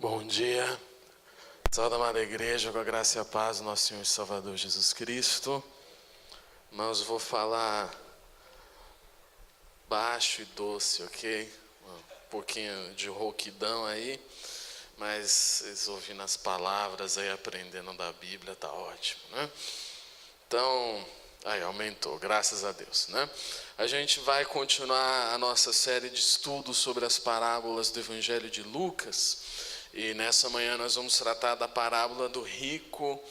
Bom dia, saúde amada igreja, com a graça e a paz do nosso Senhor e Salvador Jesus Cristo. Mas vou falar baixo e doce, ok? Um pouquinho de rouquidão aí, mas vocês ouvindo as palavras aí, aprendendo da Bíblia, tá ótimo, né? Então, aí aumentou, graças a Deus, né? A gente vai continuar a nossa série de estudos sobre as parábolas do Evangelho de Lucas. E nessa manhã nós vamos tratar da parábola do rico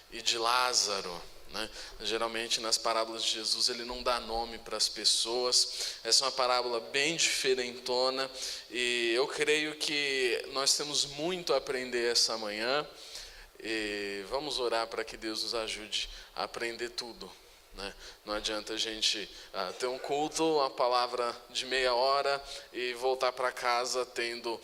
e de Lázaro, né? Geralmente nas parábolas de Jesus ele não dá nome para as pessoas. Essa é uma parábola bem diferentona e eu creio que nós temos muito a aprender essa manhã. E vamos orar para que Deus nos ajude a aprender tudo, né? Não adianta a gente ter um culto, uma palavra de meia hora e voltar para casa tendo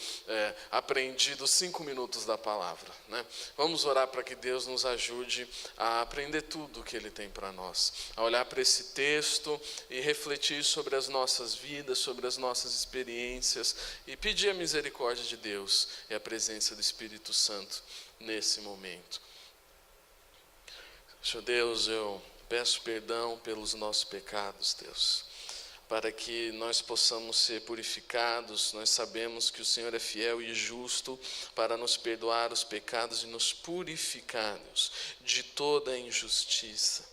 aprendido 5 minutos da palavra, né? Vamos orar para que Deus nos ajude a aprender tudo o que Ele tem para nós, a olhar para esse texto e refletir sobre as nossas vidas, sobre as nossas experiências e pedir a misericórdia de Deus e a presença do Espírito Santo nesse momento. Senhor Deus, eu peço perdão pelos nossos pecados, Deus, para que nós possamos ser purificados. Nós sabemos que o Senhor é fiel e justo para nos perdoar os pecados e nos purificar-nos de toda a injustiça.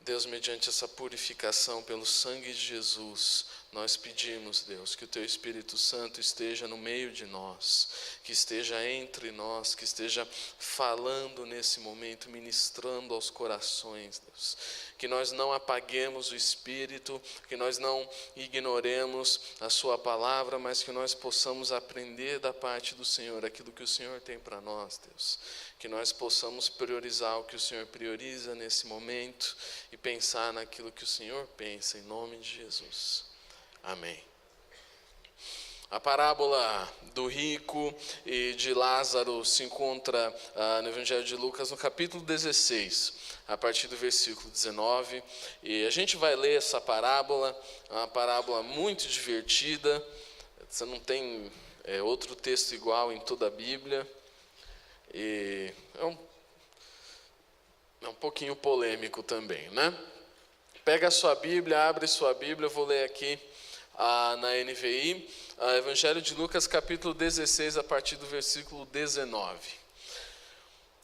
Deus, mediante essa purificação pelo sangue de Jesus, nós pedimos, Deus, que o Teu Espírito Santo esteja no meio de nós, que esteja entre nós, que esteja falando nesse momento, ministrando aos corações, Deus. Que nós não apaguemos o Espírito, que nós não ignoremos a Sua palavra, mas que nós possamos aprender da parte do Senhor aquilo que o Senhor tem para nós, Deus. Que nós possamos priorizar o que o Senhor prioriza nesse momento e pensar naquilo que o Senhor pensa, em nome de Jesus. Amém. A parábola do rico e de Lázaro se encontra no Evangelho de Lucas, no capítulo 16, a partir do versículo 19. E a gente vai ler essa parábola, é uma parábola muito divertida. Você não tem outro texto igual em toda a Bíblia. E é um pouquinho polêmico também, né? Pega a sua Bíblia, abre sua Bíblia, eu vou ler aqui na NVI, Evangelho de Lucas, capítulo 16, a partir do versículo 19.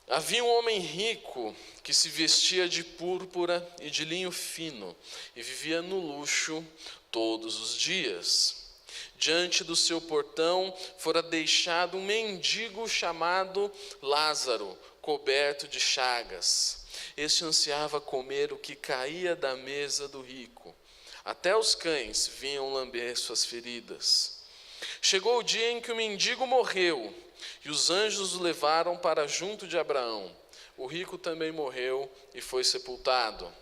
Havia um homem rico que se vestia de púrpura e de linho fino e vivia no luxo todos os dias. Diante do seu portão fora deixado um mendigo chamado Lázaro, coberto de chagas. Este ansiava comer o que caía da mesa do rico. Até os cães vinham lamber suas feridas. Chegou o dia em que o mendigo morreu, e os anjos o levaram para junto de Abraão. O rico também morreu e foi sepultado.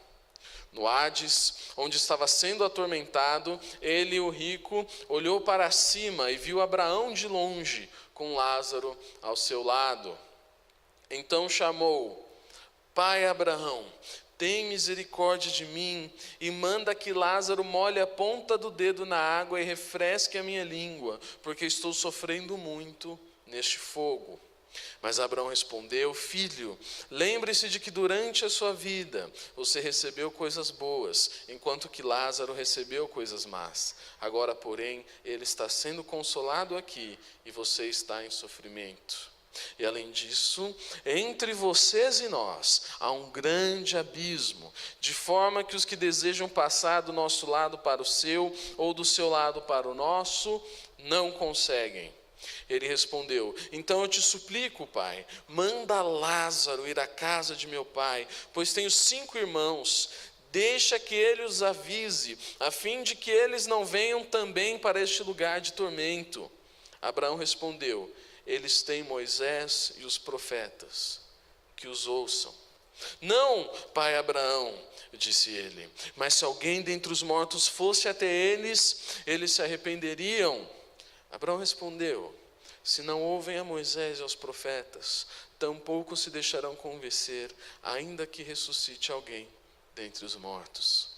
No Hades, onde estava sendo atormentado, ele, o rico, olhou para cima e viu Abraão de longe, com Lázaro ao seu lado. Então chamou: Pai Abraão, tem misericórdia de mim e manda que Lázaro molhe a ponta do dedo na água e refresque a minha língua, porque estou sofrendo muito neste fogo. Mas Abraão respondeu: Filho, lembre-se de que durante a sua vida você recebeu coisas boas, enquanto que Lázaro recebeu coisas más. Agora, porém, ele está sendo consolado aqui e você está em sofrimento. E além disso, entre vocês e nós há um grande abismo, de forma que os que desejam passar do nosso lado para o seu, ou do seu lado para o nosso, não conseguem. Ele respondeu: Então eu te suplico, pai, manda Lázaro ir à casa de meu pai, pois tenho 5 irmãos. Deixa que ele os avise, a fim de que eles não venham também para este lugar de tormento. Abraão respondeu: Eles têm Moisés e os profetas, que os ouçam. Não, pai Abraão, disse ele, mas se alguém dentre os mortos fosse até eles, eles se arrependeriam. Abraão respondeu: Se não ouvem a Moisés e aos profetas, tampouco se deixarão convencer, ainda que ressuscite alguém dentre os mortos.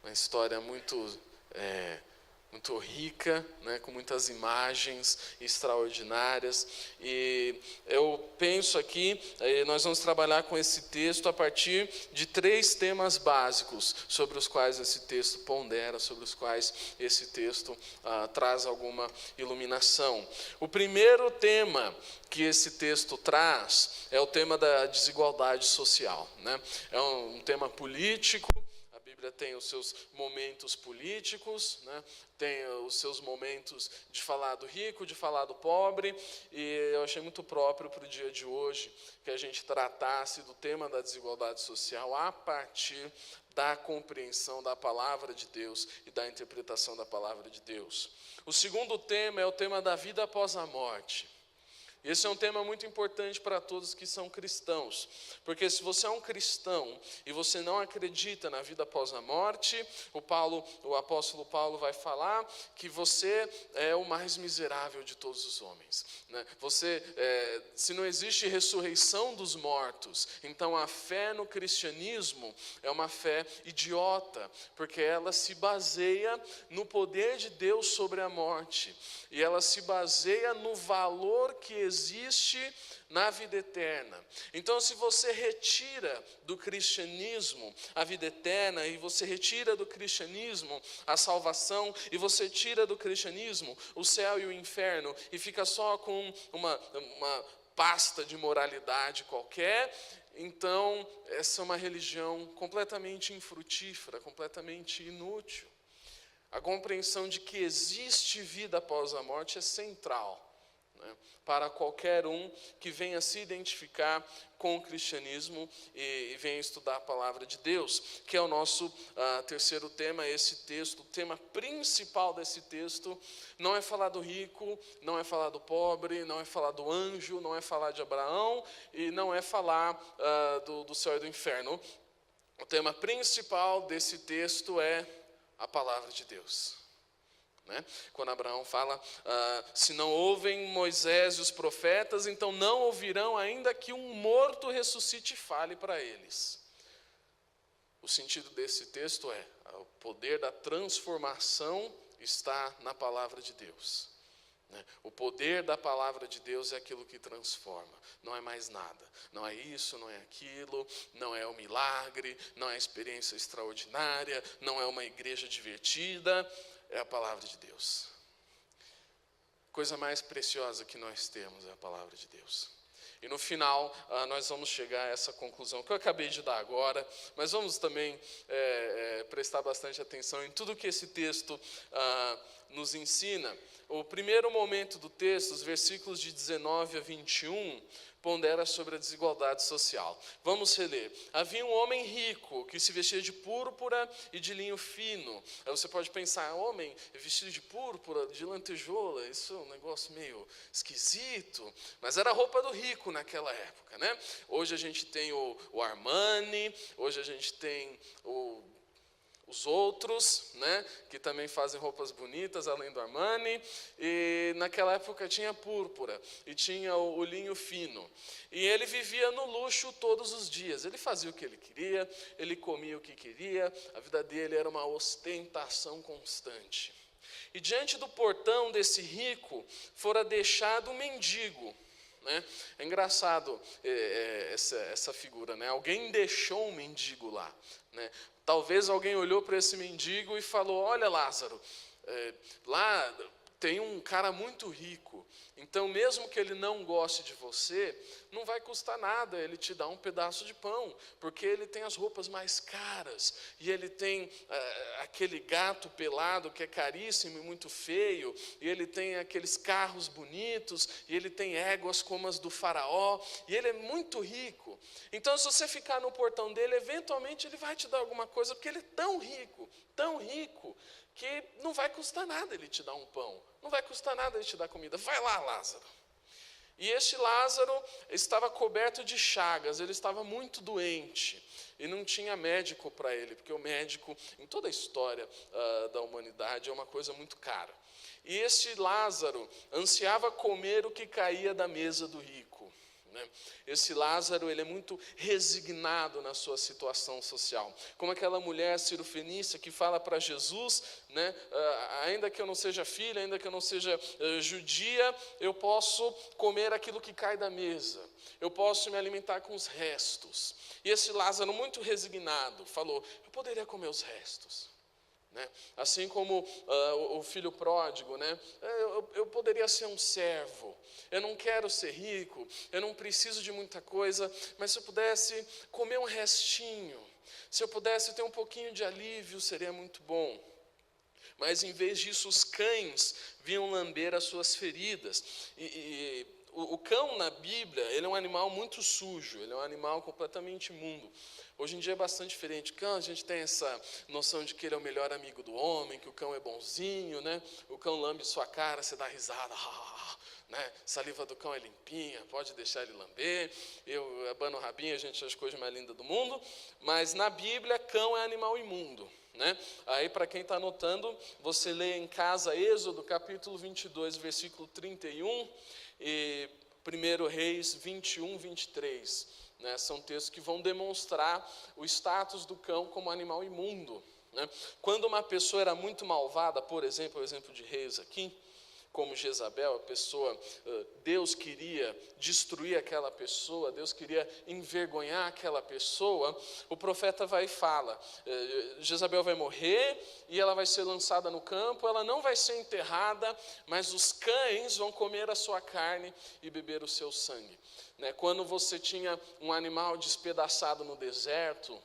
Uma história muito muito rica, né, com muitas imagens extraordinárias. E eu penso aqui, nós vamos trabalhar com esse texto a partir de 3 temas básicos sobre os quais esse texto pondera, sobre os quais esse texto traz alguma iluminação. O primeiro tema que esse texto traz é o tema da desigualdade social, né? É um tema político. A Bíblia tem os seus momentos políticos, né? Tem os seus momentos de falar do rico, de falar do pobre, e eu achei muito próprio para o dia de hoje que a gente tratasse do tema da desigualdade social a partir da compreensão da palavra de Deus e da interpretação da palavra de Deus. O segundo tema é o tema da vida após a morte. Esse é um tema muito importante para todos que são cristãos, porque se você é um cristão e você não acredita na vida após a morte, o apóstolo Paulo vai falar que você é o mais miserável de todos os homens, né? Se não existe ressurreição dos mortos, então a fé no cristianismo é uma fé idiota, porque ela se baseia no poder de Deus sobre a morte, e ela se baseia no valor que existe na vida eterna. Então, se você retira do cristianismo a vida eterna, e você retira do cristianismo a salvação, e você tira do cristianismo o céu e o inferno, e fica só com uma pasta de moralidade qualquer, então essa é uma religião completamente infrutífera, completamente inútil. A compreensão de que existe vida após a morte é central, né, para qualquer um que venha se identificar com o cristianismo e venha estudar a palavra de Deus, que é o nosso terceiro tema. Esse texto, o tema principal desse texto, não é falar do rico, não é falar do pobre, não é falar do anjo, não é falar de Abraão e não é falar do céu e do inferno. O tema principal desse texto é a palavra de Deus, né? Quando Abraão fala, se não ouvem Moisés e os profetas, então não ouvirão ainda que um morto ressuscite e fale para eles. O sentido desse texto é, o poder da transformação está na palavra de Deus. O poder da palavra de Deus é aquilo que transforma, não é mais nada, não é isso, não é aquilo, não é o milagre, não é a experiência extraordinária, não é uma igreja divertida, é a palavra de Deus. Coisa mais preciosa que nós temos é a palavra de Deus. E no final nós vamos chegar a essa conclusão que eu acabei de dar agora, mas vamos também prestar bastante atenção em tudo que esse texto nos ensina. O primeiro momento do texto, os versículos de 19 a 21, pondera sobre a desigualdade social. Vamos reler. Havia um homem rico que se vestia de púrpura e de linho fino. Aí você pode pensar, homem vestido de púrpura, de lantejoula, isso é um negócio meio esquisito, mas era a roupa do rico naquela época, né? Hoje a gente tem o Armani, hoje a gente tem os outros, né, que também fazem roupas bonitas, além do Armani, e naquela época tinha púrpura, e tinha o linho fino, e ele vivia no luxo todos os dias, ele fazia o que ele queria, ele comia o que queria, a vida dele era uma ostentação constante. E diante do portão desse rico, fora deixado um mendigo, né? É engraçado essa figura, né? Alguém deixou um mendigo lá, né? Talvez alguém olhou para esse mendigo e falou, olha Lázaro, lá tem um cara muito rico, então mesmo que ele não goste de você, não vai custar nada ele te dar um pedaço de pão, porque ele tem as roupas mais caras, e ele tem aquele gato pelado que é caríssimo e muito feio, e ele tem aqueles carros bonitos, e ele tem éguas como as do faraó, e ele é muito rico. Então se você ficar no portão dele, eventualmente ele vai te dar alguma coisa, porque ele é tão rico, que não vai custar nada ele te dar um pão, não vai custar nada ele te dar comida. Vai lá, Lázaro. E este Lázaro estava coberto de chagas, ele estava muito doente, e não tinha médico para ele, porque o médico, em toda a história da humanidade, é uma coisa muito cara. E este Lázaro ansiava comer o que caía da mesa do rico, né? Esse Lázaro, ele é muito resignado na sua situação social. Como aquela mulher cirofenícia que fala para Jesus, né? Ainda que eu não seja filha, ainda que eu não seja judia, eu posso comer aquilo que cai da mesa. Eu posso me alimentar com os restos. E esse Lázaro, muito resignado, falou, eu poderia comer os restos. Né? Assim como o filho pródigo, né? Eu poderia ser um servo, eu não quero ser rico, eu não preciso de muita coisa, mas se eu pudesse comer um restinho, se eu pudesse ter um pouquinho de alívio, seria muito bom. Mas em vez disso, os cães vinham lamber as suas feridas. O cão na Bíblia, ele é um animal muito sujo, ele é um animal completamente imundo. Hoje em dia é bastante diferente. O cão, a gente tem essa noção de que ele é o melhor amigo do homem, que o cão é bonzinho, né? O cão lambe sua cara, você dá risada, né? Saliva do cão é limpinha, pode deixar ele lamber. Eu abano o rabinho, a gente acha a coisa mais linda do mundo. Mas na Bíblia, cão é animal imundo. Né? Aí, para quem está anotando, você lê em casa Êxodo, capítulo 22, versículo 31, e 1 Reis 21, 23. Né? São textos que vão demonstrar o status do cão como animal imundo. Né? Quando uma pessoa era muito malvada, por exemplo, o exemplo de Reis aqui, como Jezabel, a pessoa, Deus queria destruir aquela pessoa, Deus queria envergonhar aquela pessoa, o profeta vai e fala, Jezabel vai morrer e ela vai ser lançada no campo, ela não vai ser enterrada, mas os cães vão comer a sua carne e beber o seu sangue. Quando você tinha um animal despedaçado no deserto,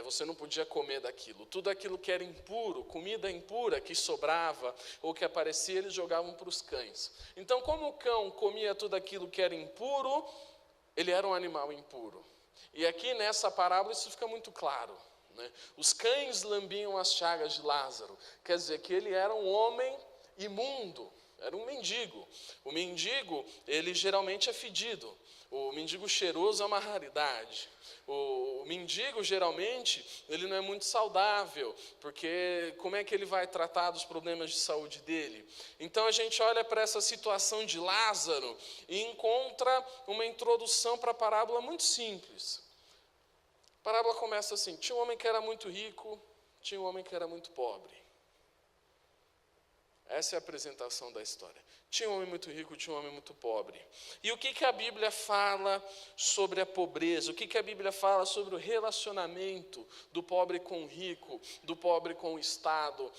você não podia comer daquilo. Tudo aquilo que era impuro, comida impura que sobrava ou que aparecia, eles jogavam para os cães. Então, como o cão comia tudo aquilo que era impuro, ele era um animal impuro. E aqui nessa parábola isso fica muito claro. Né? Os cães lambiam as chagas de Lázaro. Quer dizer que ele era um homem imundo, era um mendigo. O mendigo, ele geralmente é fedido. O mendigo cheiroso é uma raridade. O mendigo, geralmente, ele não é muito saudável, porque como é que ele vai tratar dos problemas de saúde dele? Então a gente olha para essa situação de Lázaro e encontra uma introdução para a parábola muito simples. A parábola começa assim, tinha um homem que era muito rico, tinha um homem que era muito pobre. Essa é a apresentação da história. Tinha um homem muito rico, tinha um homem muito pobre. E o que a Bíblia fala sobre a pobreza? O que a Bíblia fala sobre o relacionamento do pobre com o rico, do pobre com o Estado,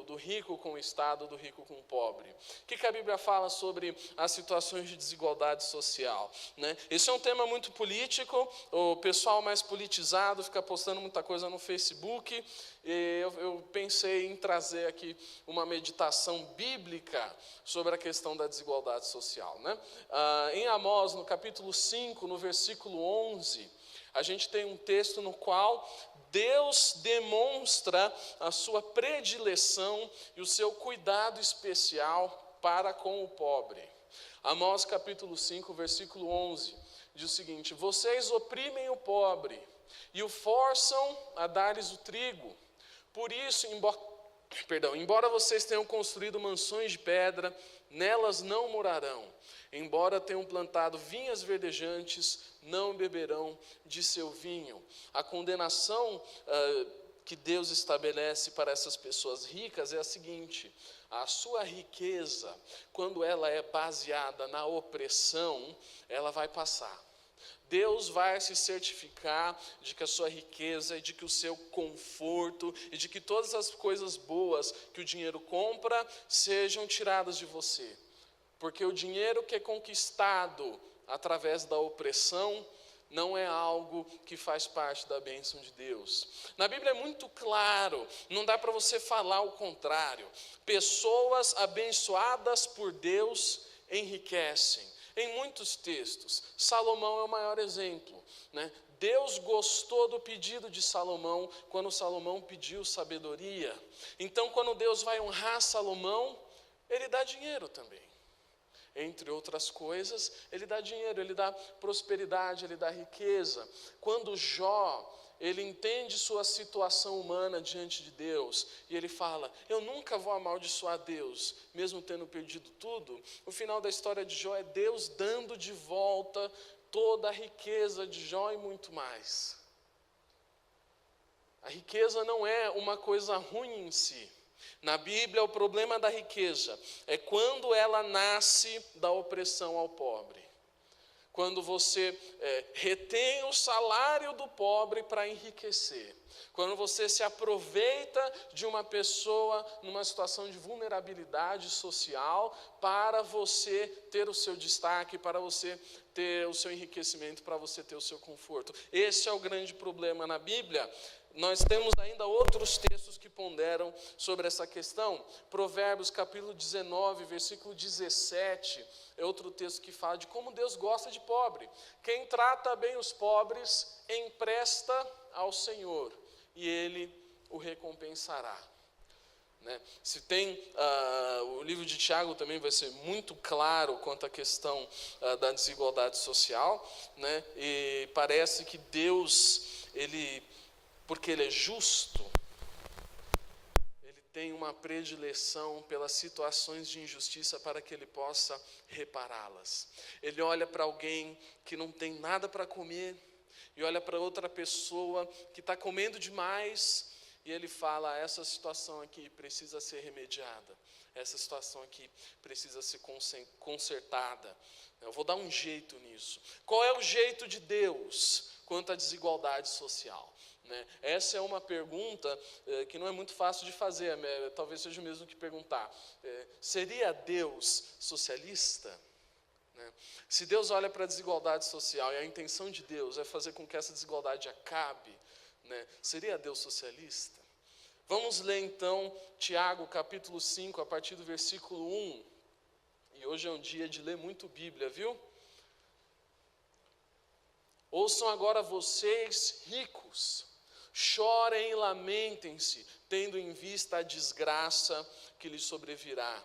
do rico com o Estado, do rico com o pobre? O que a Bíblia fala sobre as situações de desigualdade social? Né? Esse é um tema muito político, o pessoal mais politizado fica postando muita coisa no Facebook, e eu pensei em trazer aqui uma meditação bíblica sobre a questão da desigualdade social. Né? Em Amós, no capítulo 5, no versículo 11, a gente tem um texto no qual Deus demonstra a sua predileção e o seu cuidado especial para com o pobre. Amós capítulo 5, versículo 11, diz o seguinte, vocês oprimem o pobre e o forçam a dar-lhes o trigo. Por isso, embora vocês tenham construído mansões de pedra, nelas não morarão. Embora tenham plantado vinhas verdejantes, não beberão de seu vinho. A condenação que Deus estabelece para essas pessoas ricas é a seguinte: a sua riqueza, quando ela é baseada na opressão, ela vai passar. Deus vai se certificar de que a sua riqueza e de que o seu conforto e de que todas as coisas boas que o dinheiro compra sejam tiradas de você. Porque o dinheiro que é conquistado através da opressão não é algo que faz parte da bênção de Deus. Na Bíblia é muito claro, não dá para você falar o contrário. Pessoas abençoadas por Deus enriquecem. Em muitos textos, Salomão é o maior exemplo. Né? Deus gostou do pedido de Salomão quando Salomão pediu sabedoria. Então, quando Deus vai honrar Salomão, ele dá dinheiro também. Entre outras coisas, ele dá dinheiro, ele dá prosperidade, ele dá riqueza. Quando Jó ele entende sua situação humana diante de Deus, e ele fala, eu nunca vou amaldiçoar Deus, mesmo tendo perdido tudo. O final da história de Jó é Deus dando de volta toda a riqueza de Jó e muito mais. A riqueza não é uma coisa ruim em si. Na Bíblia, o problema da riqueza é quando ela nasce da opressão ao pobre. Quando você retém o salário do pobre para enriquecer. Quando você se aproveita de uma pessoa numa situação de vulnerabilidade social para você ter o seu destaque, para você ter o seu enriquecimento, para você ter o seu conforto. Esse é o grande problema na Bíblia. Nós temos ainda outros textos que ponderam sobre essa questão. Provérbios capítulo 19, versículo 17, é outro texto que fala de como Deus gosta de pobre. Quem trata bem os pobres, empresta ao Senhor, e Ele o recompensará. Se tem, o livro de Tiago também vai ser muito claro quanto à questão da desigualdade social, e parece que Deus, porque Ele é justo, Ele tem uma predileção pelas situações de injustiça para que Ele possa repará-las. Ele olha para alguém que não tem nada para comer, e olha para outra pessoa que está comendo demais, e Ele fala, essa situação aqui precisa ser remediada, essa situação aqui precisa ser consertada. Eu vou dar um jeito nisso. Qual é o jeito de Deus quanto à desigualdade social? Essa é uma pergunta que não é muito fácil de fazer, talvez seja o mesmo que perguntar, seria Deus socialista? Se Deus olha para a desigualdade social e a intenção de Deus é fazer com que essa desigualdade acabe, seria Deus socialista? Vamos ler então Tiago capítulo 5, a partir do versículo 1. E hoje é um dia de ler muito Bíblia, viu? Ouçam agora vocês ricos, chorem e lamentem-se, tendo em vista a desgraça que lhes sobrevirá.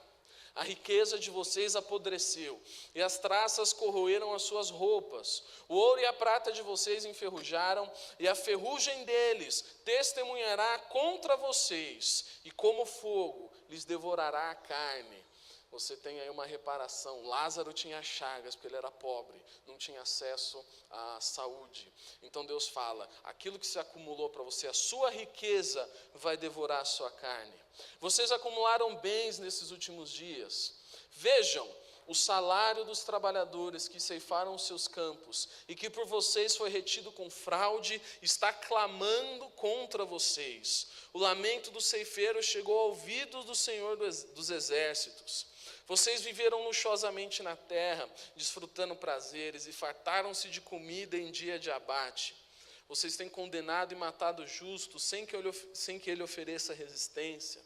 A riqueza de vocês apodreceu, e as traças corroeram as suas roupas. O ouro e a prata de vocês enferrujaram, e a ferrugem deles testemunhará contra vocês, e como fogo lhes devorará a carne. Você tem aí uma reparação. Lázaro tinha chagas, porque ele era pobre, não tinha acesso à saúde. Então Deus fala, aquilo que se acumulou para você, a sua riqueza vai devorar a sua carne. Vocês acumularam bens nesses últimos dias. Vejam, o salário dos trabalhadores que ceifaram os seus campos, e que por vocês foi retido com fraude, está clamando contra vocês. O lamento do ceifeiro chegou ao ouvido do Senhor dos exércitos. Vocês viveram luxuosamente na terra, desfrutando prazeres, e fartaram-se de comida em dia de abate. Vocês têm condenado e matado o justo, sem que ele ofereça resistência.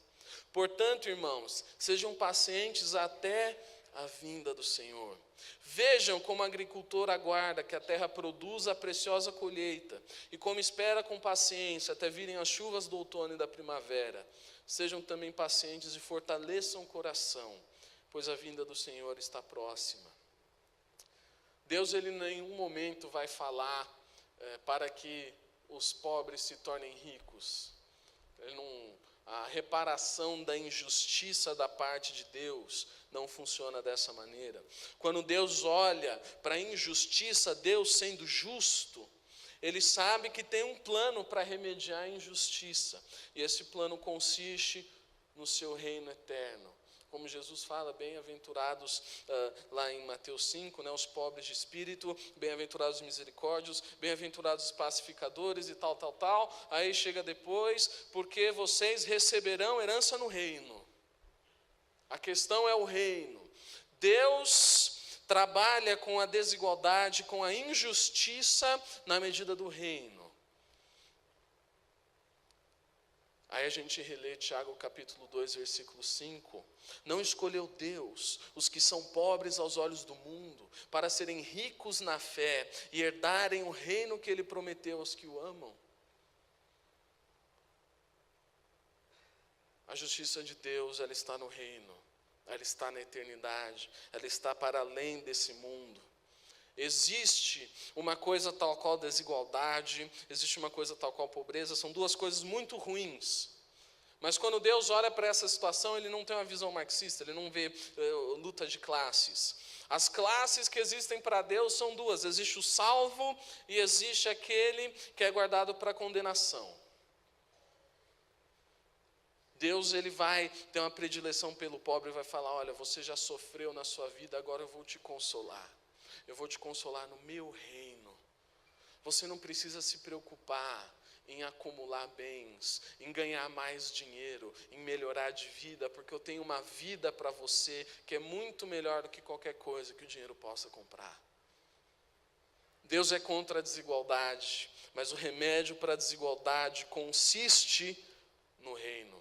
Portanto, irmãos, sejam pacientes até a vinda do Senhor. Vejam como o agricultor aguarda que a terra produza a preciosa colheita, e como espera com paciência até virem as chuvas do outono e da primavera. Sejam também pacientes e fortaleçam o coração, pois a vinda do Senhor está próxima. Deus, Ele em nenhum momento vai falar para que os pobres se tornem ricos. A reparação da injustiça da parte de Deus não funciona dessa maneira. Quando Deus olha para a injustiça, Deus sendo justo, Ele sabe que tem um plano para remediar a injustiça. E esse plano consiste no seu reino eterno. Como Jesus fala, bem-aventurados, lá em Mateus 5, os pobres de espírito, bem-aventurados os misericórdios, bem-aventurados os pacificadores e tal. Aí chega depois, porque vocês receberão herança no reino. A questão é o reino. Deus trabalha com a desigualdade, com a injustiça na medida do reino. Aí a gente relê Tiago capítulo 2, versículo 5. Não escolheu Deus os que são pobres aos olhos do mundo, para serem ricos na fé e herdarem o reino que Ele prometeu aos que o amam? A justiça de Deus, ela está no reino, ela está na eternidade, ela está para além desse mundo. Existe uma coisa tal qual desigualdade, existe uma coisa tal qual pobreza, são duas coisas muito ruins. Mas quando Deus olha para essa situação, Ele não tem uma visão marxista, Ele não vê luta de classes. As classes que existem para Deus são duas: existe o salvo e existe aquele que é guardado para condenação. Deus, Ele vai ter uma predileção pelo pobre e vai falar: olha, você já sofreu na sua vida, agora eu vou te consolar. Eu vou te consolar no meu reino. Você não precisa se preocupar em acumular bens, em ganhar mais dinheiro, em melhorar de vida, porque eu tenho uma vida para você que é muito melhor do que qualquer coisa que o dinheiro possa comprar. Deus é contra a desigualdade, mas o remédio para a desigualdade consiste no reino.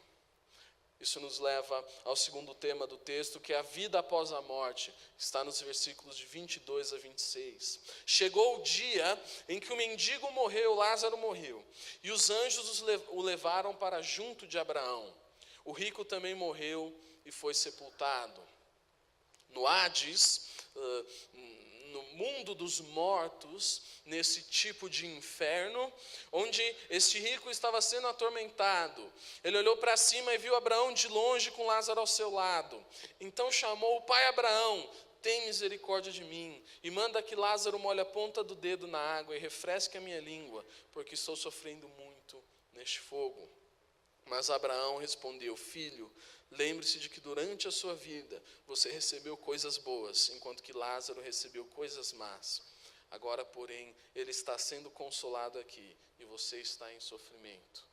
Isso nos leva ao segundo tema do texto, que é a vida após a morte. Está nos versículos de 22 a 26. Chegou o dia em que o mendigo morreu, Lázaro morreu, e os anjos o levaram para junto de Abraão. O rico também morreu e foi sepultado. No Hades, no mundo dos mortos, nesse tipo de inferno, onde este rico estava sendo atormentado. Ele olhou para cima e viu Abraão de longe com Lázaro ao seu lado. Então chamou: pai Abraão, tem misericórdia de mim, e manda que Lázaro molhe a ponta do dedo na água e refresque a minha língua, porque estou sofrendo muito neste fogo. Mas Abraão respondeu: filho, lembre-se de que durante a sua vida você recebeu coisas boas, enquanto que Lázaro recebeu coisas más. Agora, porém, ele está sendo consolado aqui e você está em sofrimento.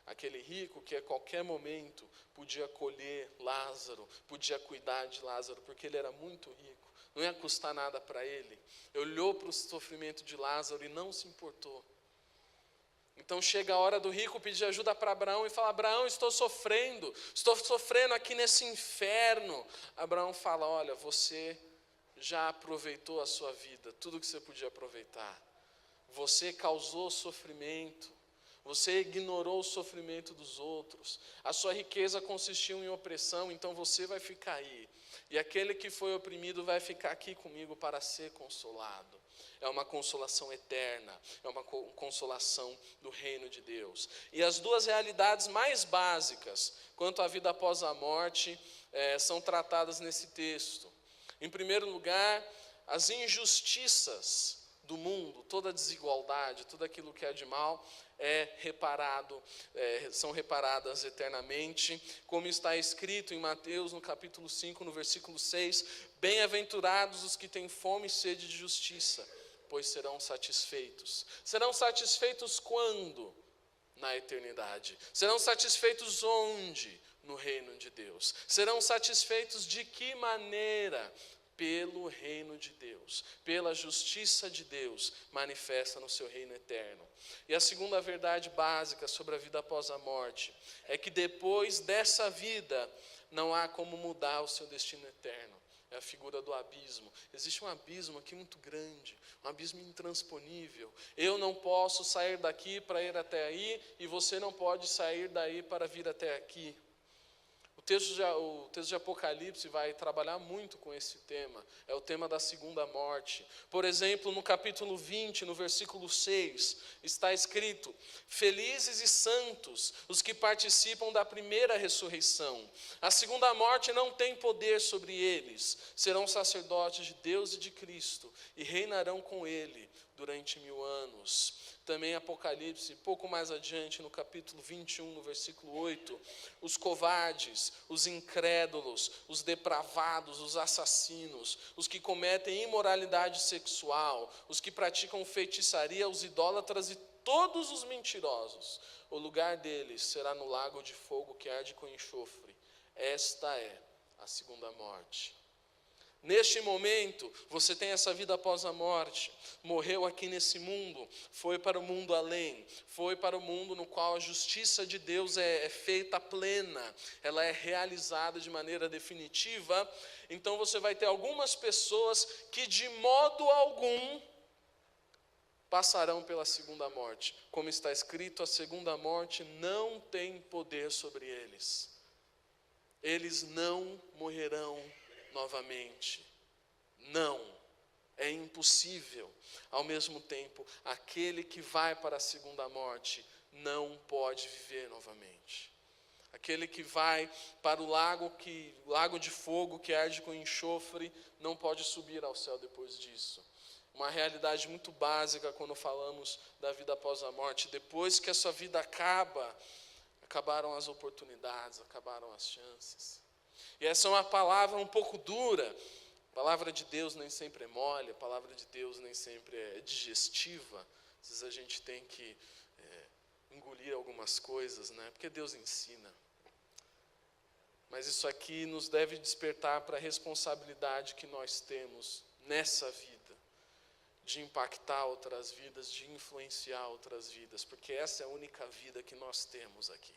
Aquele rico que a qualquer momento podia acolher Lázaro, podia cuidar de Lázaro, porque ele era muito rico, não ia custar nada para ele. Olhou para o sofrimento de Lázaro e não se importou. Então chega a hora do rico pedir ajuda para Abraão e fala: Abraão, estou sofrendo aqui nesse inferno. Abraão fala: olha, você já aproveitou a sua vida, tudo que você podia aproveitar. Você causou sofrimento, você ignorou o sofrimento dos outros, a sua riqueza consistiu em opressão, então você vai ficar aí. E aquele que foi oprimido vai ficar aqui comigo para ser consolado. É uma consolação eterna, é uma consolação do reino de Deus. E as duas realidades mais básicas quanto à vida após a morte são tratadas nesse texto. Em primeiro lugar, as injustiças do mundo, toda a desigualdade, tudo aquilo que é de mal são reparadas eternamente, como está escrito em Mateus no capítulo 5, no versículo 6, bem-aventurados os que têm fome e sede de justiça, pois serão satisfeitos. Serão satisfeitos quando? Na eternidade. Serão satisfeitos onde? No reino de Deus. Serão satisfeitos de que maneira? Pelo reino de Deus, pela justiça de Deus manifesta no seu reino eterno. E a segunda verdade básica sobre a vida após a morte é que depois dessa vida não há como mudar o seu destino eterno. É a figura do abismo. Existe um abismo aqui muito grande, um abismo intransponível. Eu não posso sair daqui para ir até aí, e você não pode sair daí para vir até aqui. O texto de Apocalipse vai trabalhar muito com esse tema, é o tema da segunda morte. Por exemplo, no capítulo 20, no versículo 6, está escrito: felizes e santos os que participam da primeira ressurreição. A segunda morte não tem poder sobre eles, serão sacerdotes de Deus e de Cristo, e reinarão com ele durante 1000 anos. Também Apocalipse, pouco mais adiante, no capítulo 21, no versículo 8, os covardes, os incrédulos, os depravados, os assassinos, os que cometem imoralidade sexual, os que praticam feitiçaria, os idólatras e todos os mentirosos, o lugar deles será no lago de fogo que arde com enxofre. Esta é a segunda morte. Neste momento, você tem essa vida após a morte, morreu aqui nesse mundo, foi para o mundo além, foi para o mundo no qual a justiça de Deus é feita plena, ela é realizada de maneira definitiva. Então você vai ter algumas pessoas que de modo algum passarão pela segunda morte. Como está escrito, a segunda morte não tem poder sobre eles. Eles não morrerão novamente. Não. é impossível. Ao mesmo tempo, aquele que vai para a segunda morte não pode viver novamente. Aquele que vai para o lago de fogo que arde com enxofre, não pode subir ao céu depois disso. Uma realidade muito básica quando falamos da vida após a morte. Depois que a sua vida acaba, acabaram as oportunidades, acabaram as chances. E essa é uma palavra um pouco dura. A palavra de Deus nem sempre é mole, a palavra de Deus nem sempre é digestiva. Às vezes a gente tem que engolir algumas coisas, né? Porque Deus ensina. Mas isso aqui nos deve despertar para a responsabilidade que nós temos nessa vida, de impactar outras vidas, de influenciar outras vidas, porque essa é a única vida que nós temos aqui.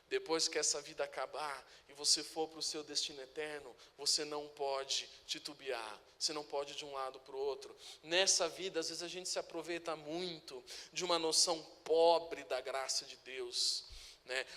Depois que essa vida acabar e você for para o seu destino eterno, você não pode titubear, você não pode ir de um lado para o outro. Nessa vida, às vezes a gente se aproveita muito de uma noção pobre da graça de Deus.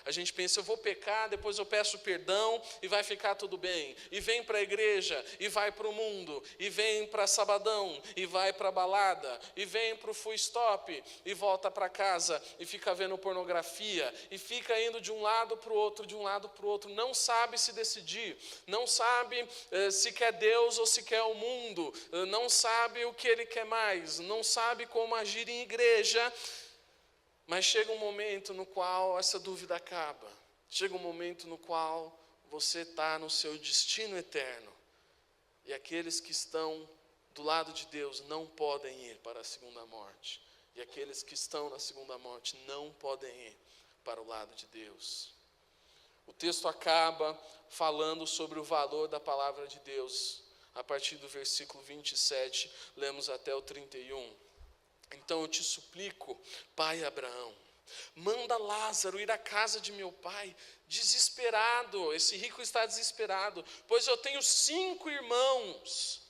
A gente pensa, eu vou pecar, depois eu peço perdão e vai ficar tudo bem. E vem para a igreja, e vai para o mundo, e vem para sabadão, e vai para a balada, e vem para o full stop, e volta para casa, e fica vendo pornografia, e fica indo de um lado para o outro, de um lado para o outro. Não sabe se decidir, não sabe se quer Deus ou se quer o mundo, não sabe o que ele quer mais, não sabe como agir em igreja. Mas chega um momento no qual essa dúvida acaba. Chega um momento no qual você está no seu destino eterno. E aqueles que estão do lado de Deus não podem ir para a segunda morte. E aqueles que estão na segunda morte não podem ir para o lado de Deus. O texto acaba falando sobre o valor da palavra de Deus. A partir do versículo 27, lemos até o 31. Então eu te suplico, pai Abraão, manda Lázaro ir à casa de meu pai, desesperado. Esse rico está desesperado, pois eu tenho 5 irmãos.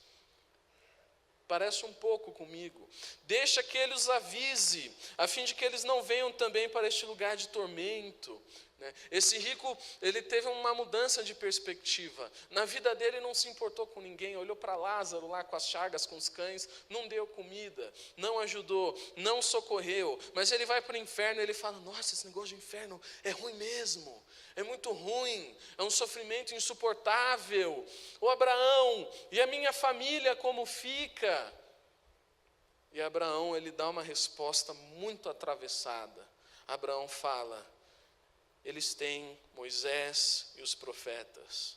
Parece um pouco comigo. Deixa que ele os avise, a fim de que eles não venham também para este lugar de tormento. Esse rico, ele teve uma mudança de perspectiva. Na vida dele não se importou com ninguém, olhou para Lázaro lá com as chagas, com os cães, não deu comida, não ajudou, não socorreu. Mas ele vai para o inferno e ele fala, nossa, esse negócio de inferno é ruim mesmo, é muito ruim, é um sofrimento insuportável. Ô Abraão, e a minha família como fica? E Abraão, ele dá uma resposta muito atravessada. Abraão fala, eles têm Moisés e os profetas,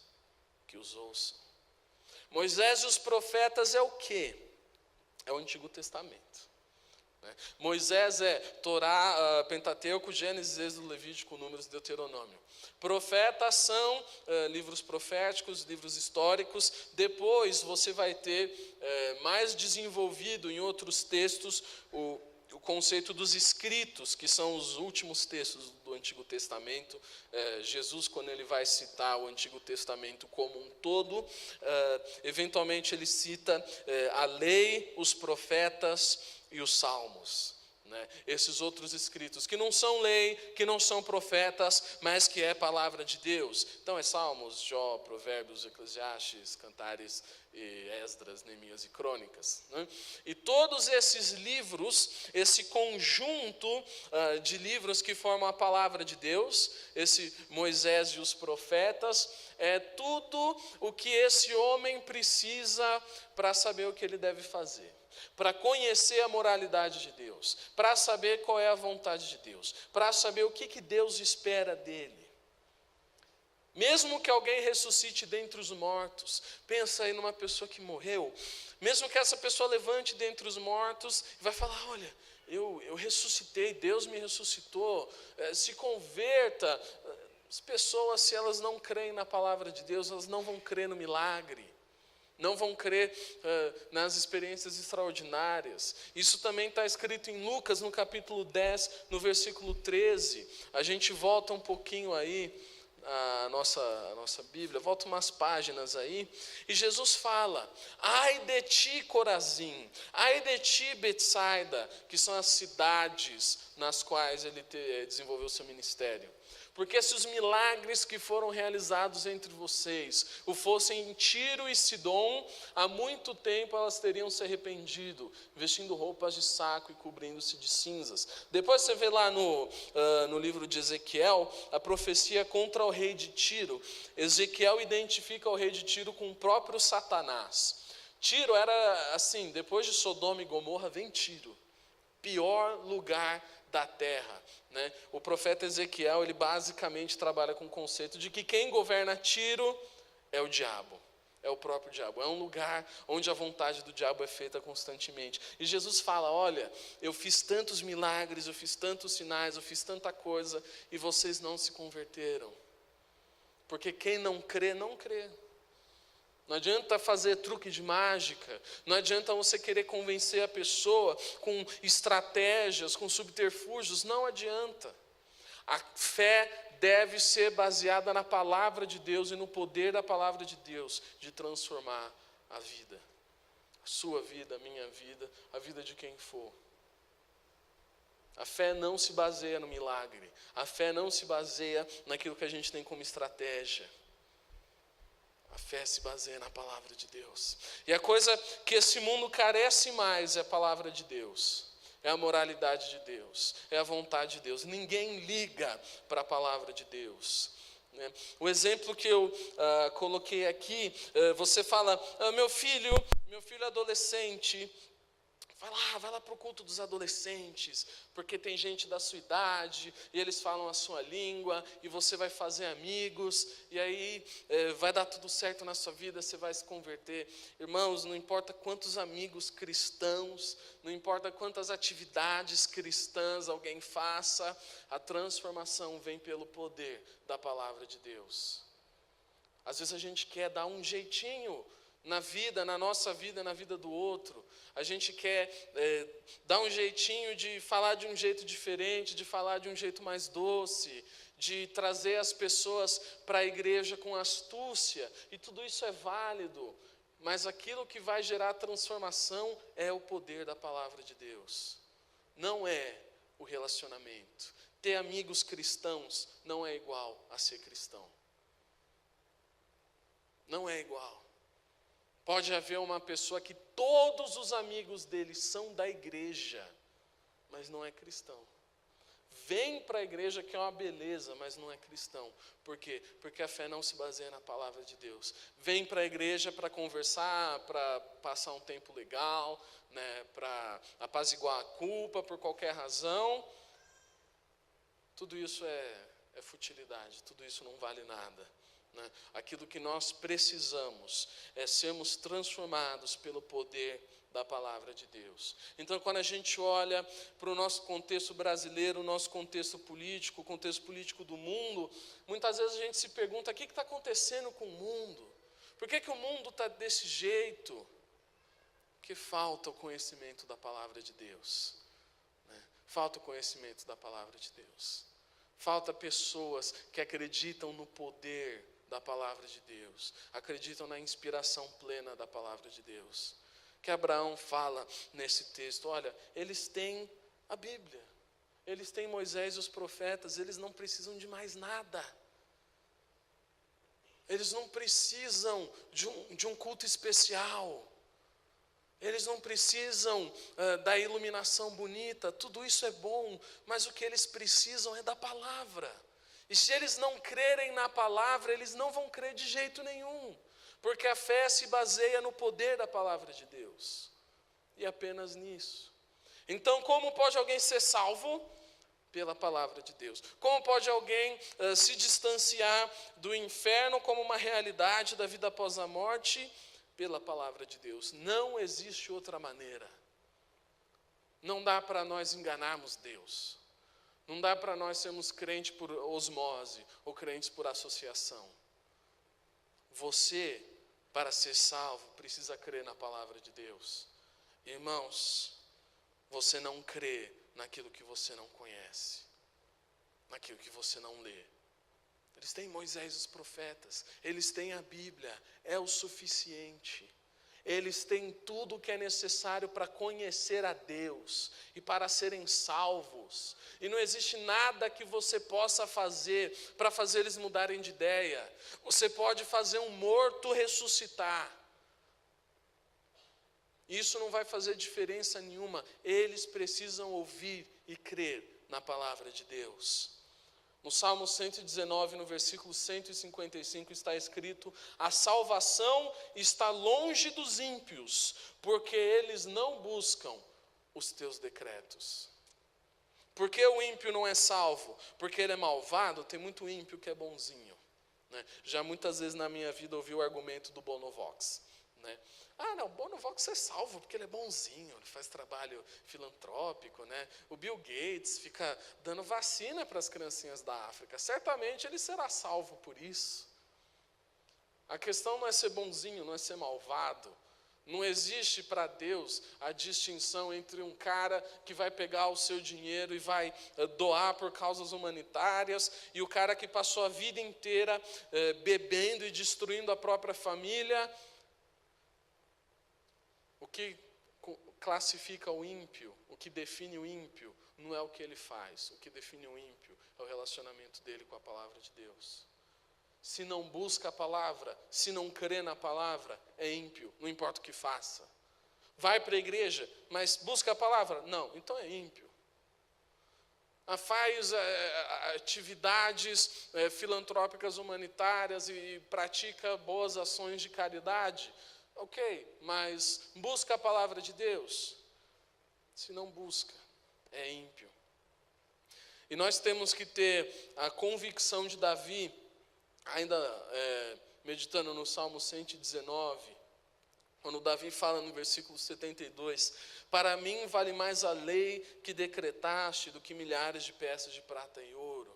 que os ouçam. Moisés e os profetas é o quê? É o Antigo Testamento. Moisés é Torá, Pentateuco, Gênesis, Êxodo, Levítico, Números e Deuteronômio. Profetas são livros proféticos, livros históricos. Depois você vai ter mais desenvolvido em outros textos o conceito dos escritos, que são os últimos textos do Antigo Testamento. Jesus, quando ele vai citar o Antigo Testamento como um todo, eventualmente ele cita a lei, os profetas e os salmos. Esses outros escritos, que não são lei, que não são profetas, mas que é palavra de Deus. Então é Salmos, Jó, Provérbios, Eclesiastes, Cantares, Esdras, Neemias e Crônicas. E todos esses livros, esse conjunto de livros que formam a palavra de Deus, esse Moisés e os profetas, é tudo o que esse homem precisa para saber o que ele deve fazer, para conhecer a moralidade de Deus, para saber qual é a vontade de Deus, para saber o que Deus espera dele. Mesmo que alguém ressuscite dentre os mortos, pensa aí numa pessoa que morreu, mesmo que essa pessoa levante dentre os mortos e vai falar, olha, eu ressuscitei, Deus me ressuscitou, se converta. As pessoas, se elas não creem na palavra de Deus, elas não vão crer no milagre. Não vão crer nas experiências extraordinárias. Isso também está escrito em Lucas, no capítulo 10, no versículo 13. A gente volta um pouquinho aí, a nossa Bíblia, volta umas páginas aí, e Jesus fala, ai de ti Corazim, ai de ti Betsaida, que são as cidades nas quais ele desenvolveu seu ministério. Porque se os milagres que foram realizados entre vocês o fossem em Tiro e Sidom, há muito tempo elas teriam se arrependido, vestindo roupas de saco e cobrindo-se de cinzas. Depois você vê lá no livro de Ezequiel, a profecia contra o rei de Tiro. Ezequiel identifica o rei de Tiro com o próprio Satanás. Tiro era assim, depois de Sodoma e Gomorra vem Tiro, pior lugar da terra, né? O profeta Ezequiel, ele basicamente trabalha com o conceito de que quem governa Tiro é o diabo, é o próprio diabo, é um lugar onde a vontade do diabo é feita constantemente. E Jesus fala, olha, eu fiz tantos milagres, eu fiz tantos sinais, eu fiz tanta coisa, e vocês não se converteram, porque quem não crê, não crê. Não adianta fazer truque de mágica, não adianta você querer convencer a pessoa com estratégias, com subterfúgios, não adianta. A fé deve ser baseada na palavra de Deus e no poder da palavra de Deus de transformar a vida. A sua vida, a minha vida, a vida de quem for. A fé não se baseia no milagre, a fé não se baseia naquilo que a gente tem como estratégia. A fé se baseia na palavra de Deus. E a coisa que esse mundo carece mais é a palavra de Deus. É a moralidade de Deus. É a vontade de Deus. Ninguém liga para a palavra de Deus. O exemplo que eu coloquei aqui, você fala, meu filho adolescente, vai lá para o culto dos adolescentes, porque tem gente da sua idade, e eles falam a sua língua, e você vai fazer amigos, e aí vai dar tudo certo na sua vida, você vai se converter. Irmãos, não importa quantos amigos cristãos, não importa quantas atividades cristãs alguém faça, a transformação vem pelo poder da palavra de Deus. Às vezes a gente quer dar um jeitinho na vida, na nossa vida, na vida do outro. A gente quer dar um jeitinho de falar de um jeito diferente, de falar de um jeito mais doce, de trazer as pessoas para a igreja com astúcia, e tudo isso é válido, mas aquilo que vai gerar transformação é o poder da palavra de Deus, não é o relacionamento. Ter amigos cristãos não é igual a ser cristão. Não é igual. Pode haver uma pessoa que todos os amigos dele são da igreja, mas não é cristão. Vem para a igreja que é uma beleza, mas não é cristão. Por quê? Porque a fé não se baseia na palavra de Deus. Vem para a igreja para conversar, para passar um tempo legal, né, para apaziguar a culpa por qualquer razão. Tudo isso é futilidade, tudo isso não vale nada. Aquilo que nós precisamos é sermos transformados pelo poder da palavra de Deus. Então, quando a gente olha para o nosso contexto brasileiro, o nosso contexto político, o contexto político do mundo, muitas vezes a gente se pergunta, o que está acontecendo com o mundo? Por que o mundo está desse jeito? Porque falta o conhecimento da palavra de Deus. Falta o conhecimento da palavra de Deus. Falta pessoas que acreditam no poder da palavra de Deus, acreditam na inspiração plena da palavra de Deus. Que Abraão fala nesse texto, olha, eles têm a Bíblia, eles têm Moisés e os profetas, eles não precisam de mais nada. Eles não precisam de um culto especial. Eles não precisam da iluminação bonita, tudo isso é bom, mas o que eles precisam é da palavra. E se eles não crerem na palavra, eles não vão crer de jeito nenhum, porque a fé se baseia no poder da palavra de Deus, e apenas nisso. Então, como pode alguém ser salvo? Pela palavra de Deus. Como pode alguém se distanciar do inferno como uma realidade da vida após a morte? Pela palavra de Deus. Não existe outra maneira. Não dá para nós enganarmos Deus. Não dá para nós sermos crentes por osmose ou crentes por associação. Você, para ser salvo, precisa crer na palavra de Deus. Irmãos, você não crê naquilo que você não conhece, naquilo que você não lê. Eles têm Moisés e os profetas, eles têm a Bíblia, é o suficiente. eles têm tudo o que é necessário para conhecer a Deus e para serem salvos. E não existe nada que você possa fazer para fazer eles mudarem de ideia. Você pode fazer um morto ressuscitar. Isso não vai fazer diferença nenhuma. Eles precisam ouvir e crer na palavra de Deus. No Salmo 119, no versículo 155, está escrito: a salvação está longe dos ímpios, porque eles não buscam os teus decretos. Por que o ímpio não é salvo? Porque ele é malvado? Tem muito ímpio que é bonzinho, né? Já muitas vezes na minha vida ouvi o argumento do Bonovox, né? Ah, não, o Bonovox é salvo porque ele é bonzinho, ele faz trabalho filantrópico, né? O Bill Gates fica dando vacina para as criancinhas da África. Certamente ele será salvo por isso. A questão não é ser bonzinho, não é ser malvado. Não existe para Deus a distinção entre um cara que vai pegar o seu dinheiro e vai doar por causas humanitárias e o cara que passou a vida inteira bebendo e destruindo a própria família. O que classifica o ímpio, o que define o ímpio, não é o que ele faz. O que define o ímpio é o relacionamento dele com a palavra de Deus. Se não busca a palavra, se não crê na palavra, é ímpio, não importa o que faça. Vai para a igreja, mas busca a palavra? Não, então é ímpio. Faz atividades filantrópicas humanitárias e pratica boas ações de caridade. Ok, mas busca a palavra de Deus? Se não busca, é ímpio. E nós temos que ter a convicção de Davi, ainda meditando no Salmo 119, quando Davi fala no versículo 72, para mim vale mais a lei que decretaste do que milhares de peças de prata e ouro.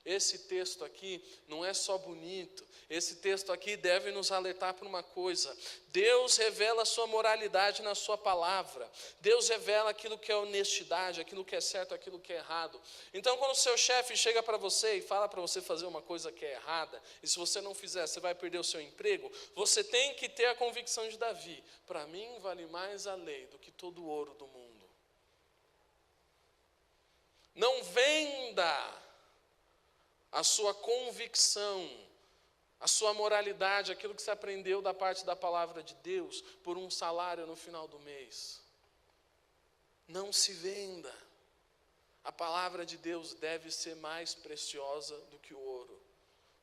Esse texto aqui não é só bonito, esse texto aqui deve nos alertar para uma coisa: Deus revela a sua moralidade na sua palavra, Deus revela aquilo que é honestidade, aquilo que é certo, aquilo que é errado. Então quando o seu chefe chega para você e fala para você fazer uma coisa que é errada, e se você não fizer, você vai perder o seu emprego, você tem que ter a convicção de Davi: para mim vale mais a lei do que todo o ouro do mundo. Não venda a sua convicção, a sua moralidade, aquilo que você aprendeu da parte da palavra de Deus, por um salário no final do mês. Não se venda. A palavra de Deus deve ser mais preciosa do que o ouro,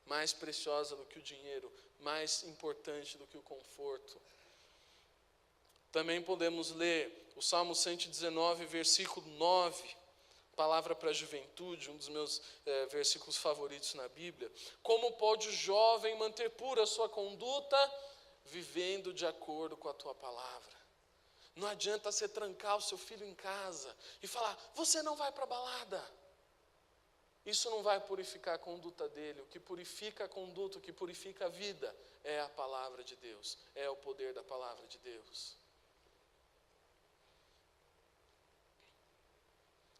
mais preciosa do que o dinheiro, mais importante do que o conforto. Também podemos ler o Salmo 119, versículo 9, palavra para a juventude, um dos meus versículos favoritos na Bíblia. Como pode o jovem manter pura a sua conduta? Vivendo de acordo com a tua palavra. Não adianta você trancar o seu filho em casa e falar: você não vai para a balada. Isso não vai purificar a conduta dele. O que purifica a conduta, o que purifica a vida é a palavra de Deus, é o poder da palavra de Deus.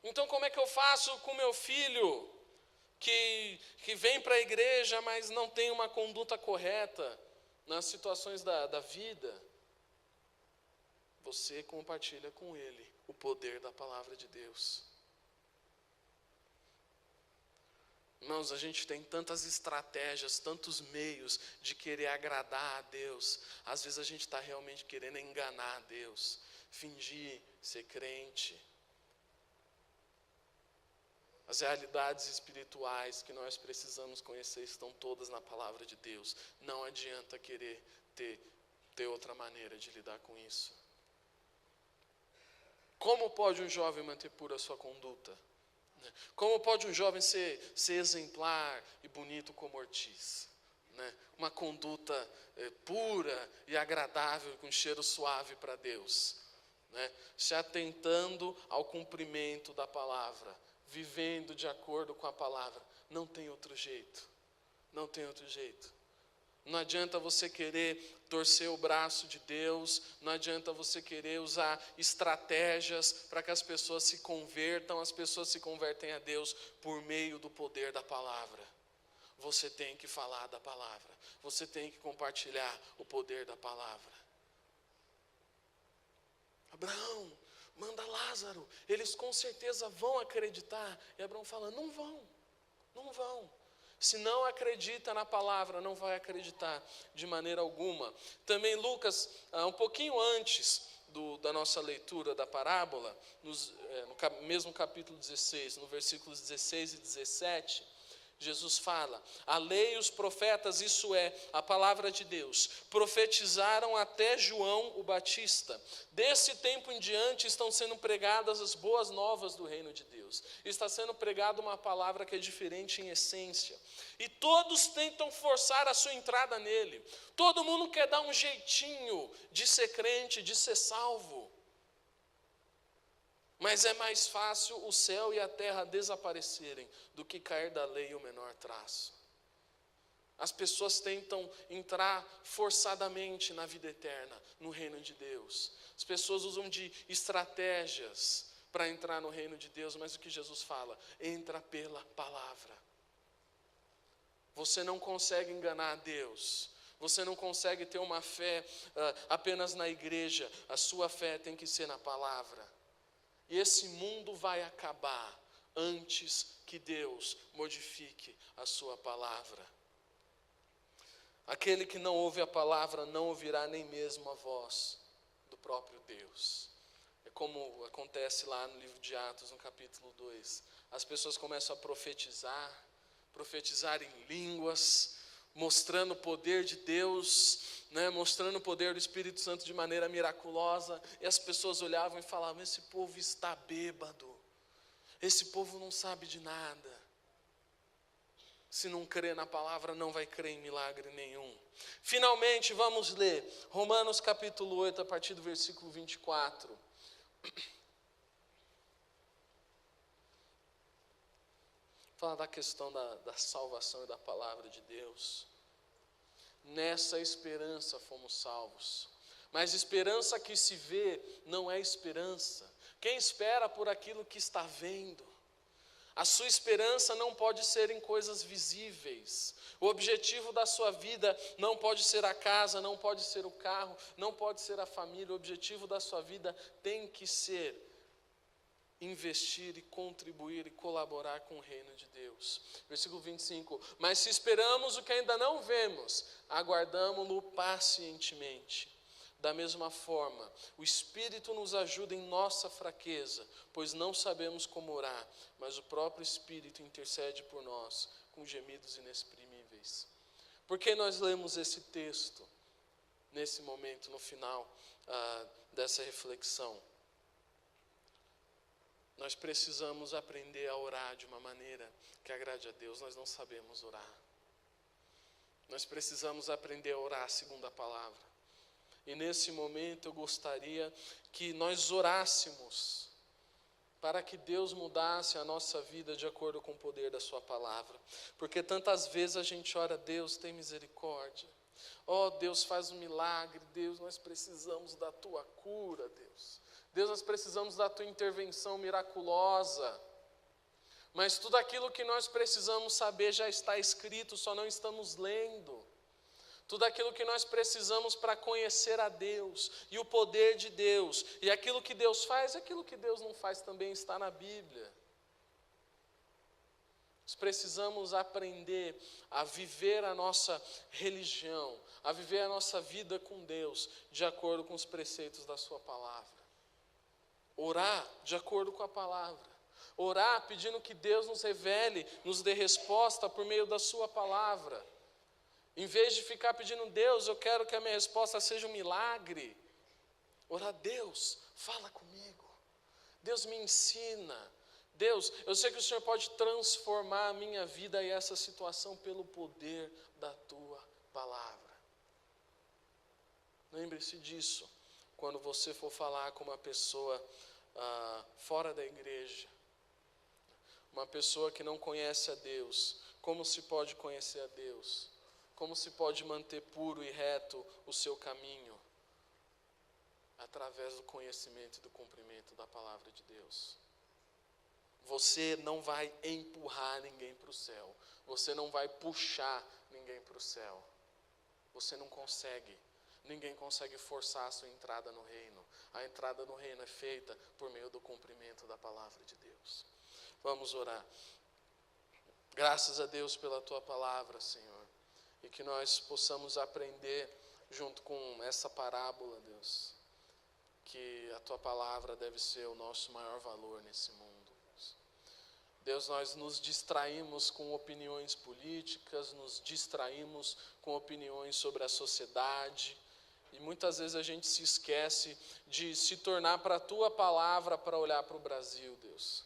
Então como é que eu faço com meu filho que vem para a igreja, mas não tem uma conduta correta nas situações da vida? Você compartilha com ele o poder da palavra de Deus. Irmãos, a gente tem tantas estratégias, tantos meios de querer agradar a Deus. Às vezes a gente está realmente querendo enganar a Deus, fingir ser crente. As realidades espirituais que nós precisamos conhecer estão todas na palavra de Deus. Não adianta querer ter outra maneira de lidar com isso. Como pode um jovem manter pura a sua conduta? Como pode um jovem ser exemplar e bonito como Ortiz? Uma conduta pura e agradável, com cheiro suave para Deus. Se atentando ao cumprimento da palavra, vivendo de acordo com a palavra. Não tem outro jeito. Não tem outro jeito. Não adianta você querer torcer o braço de Deus, não adianta você querer usar estratégias para que as pessoas se convertam. As pessoas se convertem a Deus por meio do poder da palavra. Você tem que falar da palavra, você tem que compartilhar o poder da palavra. Abraão, manda Lázaro, eles com certeza vão acreditar. E Abraão fala, não vão. Se não acredita na palavra, não vai acreditar de maneira alguma. Também Lucas, um pouquinho antes da nossa leitura da parábola, no mesmo capítulo 16, no versículos 16 e 17, Jesus fala, a lei e os profetas, isso é, a palavra de Deus, profetizaram até João o Batista. Desse tempo em diante estão sendo pregadas as boas novas do reino de Deus. Está sendo pregada uma palavra que é diferente em essência. E todos tentam forçar a sua entrada nele. Todo mundo quer dar um jeitinho de ser crente, de ser salvo. Mas é mais fácil o céu e a terra desaparecerem do que cair da lei o menor traço. As pessoas tentam entrar forçadamente na vida eterna, no reino de Deus. As pessoas usam de estratégias para entrar no reino de Deus, mas o que Jesus fala? Entra pela palavra. Você não consegue enganar Deus. Você não consegue ter uma fé apenas na igreja. A sua fé tem que ser na palavra. E esse mundo vai acabar antes que Deus modifique a sua palavra. Aquele que não ouve a palavra não ouvirá nem mesmo a voz do próprio Deus. É como acontece lá no livro de Atos, no capítulo 2. As pessoas começam a profetizar em línguas, mostrando o poder de Deus, mostrando o poder do Espírito Santo de maneira miraculosa, e as pessoas olhavam e falavam, esse povo está bêbado, esse povo não sabe de nada, se não crê na palavra não vai crer em milagre nenhum. Finalmente vamos ler Romanos capítulo 8 a partir do versículo 24, fala da questão da salvação e da palavra de Deus. Nessa esperança fomos salvos. Mas esperança que se vê não é esperança. Quem espera por aquilo que está vendo? A sua esperança não pode ser em coisas visíveis. O objetivo da sua vida não pode ser a casa, não pode ser o carro, não pode ser a família. O objetivo da sua vida tem que ser investir e contribuir e colaborar com o reino de Deus. Versículo 25, mas se esperamos o que ainda não vemos, aguardamo-lo pacientemente. Da mesma forma, o Espírito nos ajuda em nossa fraqueza, pois não sabemos como orar, mas o próprio Espírito intercede por nós com gemidos inexprimíveis. Por que nós lemos esse texto nesse momento, no final dessa reflexão? Nós precisamos aprender a orar de uma maneira que agrade a Deus. Nós não sabemos orar. Nós precisamos aprender a orar segundo a palavra. E nesse momento eu gostaria que nós orássemos para que Deus mudasse a nossa vida de acordo com o poder da sua palavra. Porque tantas vezes a gente ora, Deus tem misericórdia. Oh, Deus faz um milagre. Deus, nós precisamos da tua cura, Deus. Deus, nós precisamos da tua intervenção miraculosa. Mas tudo aquilo que nós precisamos saber já está escrito, só não estamos lendo. Tudo aquilo que nós precisamos para conhecer a Deus e o poder de Deus, e aquilo que Deus faz, aquilo que Deus não faz também está na Bíblia. Nós precisamos aprender a viver a nossa religião, a viver a nossa vida com Deus, de acordo com os preceitos da sua palavra. Orar de acordo com a palavra. Orar pedindo que Deus nos revele, nos dê resposta por meio da sua palavra. Em vez de ficar pedindo, Deus, eu quero que a minha resposta seja um milagre. Orar, Deus, fala comigo. Deus me ensina. Deus, eu sei que o Senhor pode transformar a minha vida e essa situação pelo poder da tua palavra. Lembre-se disso quando você for falar com uma pessoa fora da igreja. Uma pessoa que não conhece a Deus. Como se pode conhecer a Deus? Como se pode manter puro e reto o seu caminho? Através do conhecimento e do cumprimento da palavra de Deus. Você não vai empurrar ninguém para o céu. Você não vai puxar ninguém para o céu. Você não consegue. Ninguém consegue forçar a sua entrada no reino. A entrada no reino é feita por meio do cumprimento da palavra de Deus. Vamos orar. Graças a Deus pela tua palavra, Senhor. E que nós possamos aprender junto com essa parábola, Deus, que a tua palavra deve ser o nosso maior valor nesse mundo. Deus, nós nos distraímos com opiniões políticas, nos distraímos com opiniões sobre a sociedade, e muitas vezes a gente se esquece de se tornar para a tua palavra para olhar para o Brasil, Deus.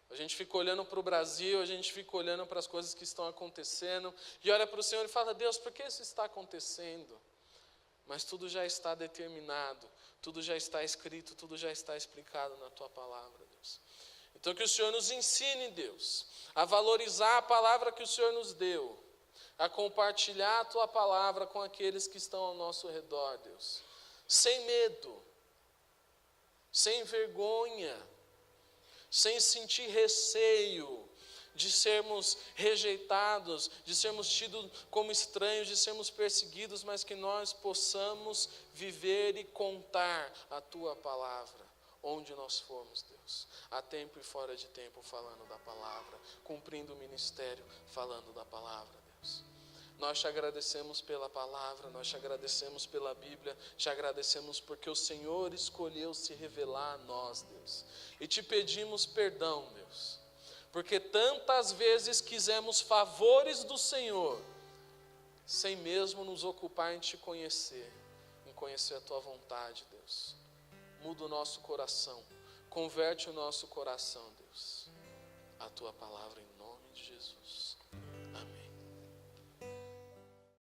A gente fica olhando para o Brasil, a gente fica olhando para as coisas que estão acontecendo, e olha para o Senhor e fala: Deus, por que isso está acontecendo? Mas tudo já está determinado, tudo já está escrito, tudo já está explicado na tua palavra, Deus. Então que o Senhor nos ensine, Deus, a valorizar a palavra que o Senhor nos deu, a compartilhar a tua palavra com aqueles que estão ao nosso redor, Deus, sem medo, sem vergonha, sem sentir receio de sermos rejeitados, de sermos tidos como estranhos, de sermos perseguidos, mas que nós possamos viver e contar a tua palavra onde nós formos, Deus, a tempo e fora de tempo, falando da palavra, cumprindo o ministério, falando da palavra, Deus. Nós te agradecemos pela palavra, nós te agradecemos pela Bíblia, te agradecemos porque o Senhor escolheu se revelar a nós, Deus. E te pedimos perdão, Deus, porque tantas vezes quisemos favores do Senhor, sem mesmo nos ocupar em te conhecer, em conhecer a tua vontade, Deus. Muda o nosso coração, converte o nosso coração, Deus, a tua palavra em nome de Jesus.